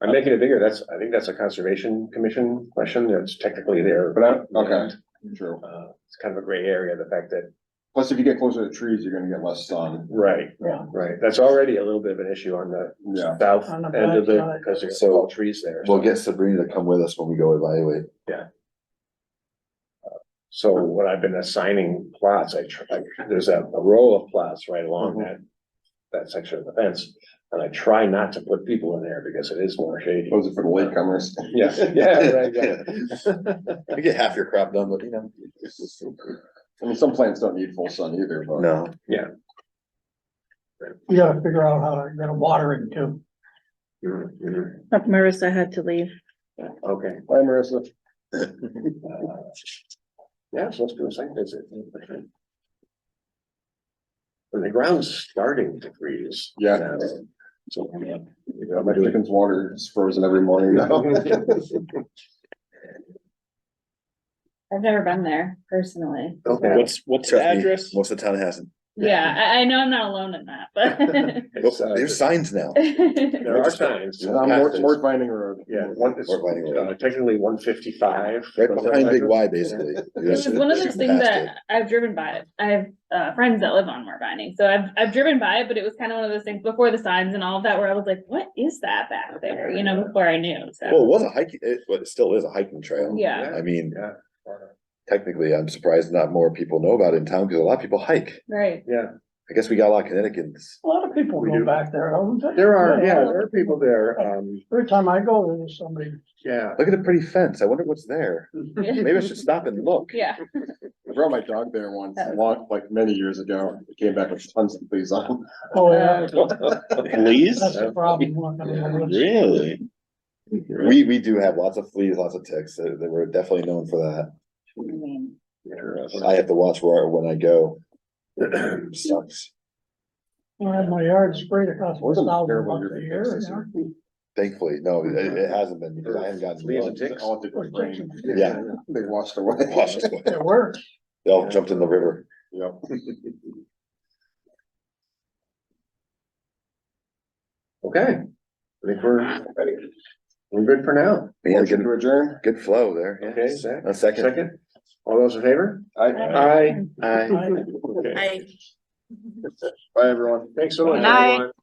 I'm making it bigger, I think that's a conservation commission question, it's technically there. But okay, true. It's kind of a gray area, the fact that, Plus, if you get closer to trees, you're gonna get less sun. right, Yeah. right, that's already a little bit of an issue on the Yeah. south On the end of the, backside. because there's So, all trees there. we'll so- get Sabrina to come with us when we go evaluate. So when I've been assigning plots, there's a row of plots right along that section of the fence. And I try not to put people in there because it is more shady. Those are for the latecomers. Yeah, yeah, right, yeah. You get half your crop done, but you know. it's just- I mean, some plants don't need full sun either, but. No, You gotta figure out how to get a watering too. Mhm, mhm. Marissa had to leave. Okay, Bye, Marissa. Yeah, so let's do a site visit. And the ground's starting to freeze. Yeah. now. So. Yeah, my chicken's water is frozen every morning now. I've never been there personally. Okay. What's the Trust me, address? most of the town hasn't. Yeah, I know I'm not alone in that, but. It's, There's signs now. There are signs. Mort Vining Road. Yeah, one, it's Or Vining Road. technically 155. Right behind Big Y, basically. It was one of those things that I've driven by it. I have friends that live on Mort Vining, so I've driven by it, but it was kind of one of those things before the signs and all of that, where I was like, what is that back there? You know, before I knew, so. Well, it was a hiking, well, it still is a hiking trail. Yeah, I mean, Yeah. technically, I'm surprised not more people know about it in town, because a lot of people hike. right. Yeah, I guess we got a lot of Connecticutans. A lot of people We go do. back there, don't they? there are people there, Every time I go, there's somebody. yeah. Look at the pretty fence. I wonder what's there. Maybe I should stop and look. Yeah. I brought my dog there once, like many years ago. It came back with tons of fleas on. Oh, yeah. Please? That's the problem. walking in the woods. Really? We do have lots of fleas, lots of ticks. They were definitely known for that. I mean, I have to watch where, when I go. Sucks. I had my yard sprayed across Wasn't $1,000 terrible a year. this year. Thankfully, no, it hasn't been, because I haven't gotten. Fleas and ticks. All it did was rain. Yeah. They washed away. Washed away. It worked. They all jumped in the river. Yep. Okay, I think we're good for now. We had a Motion to good, adjourn. good flow there. yeah. Okay, Zach? A second. Second? All those in favor? Aye. Aye. Aye. I- Okay. I Bye, everyone. Thanks so much, Good night. everyone.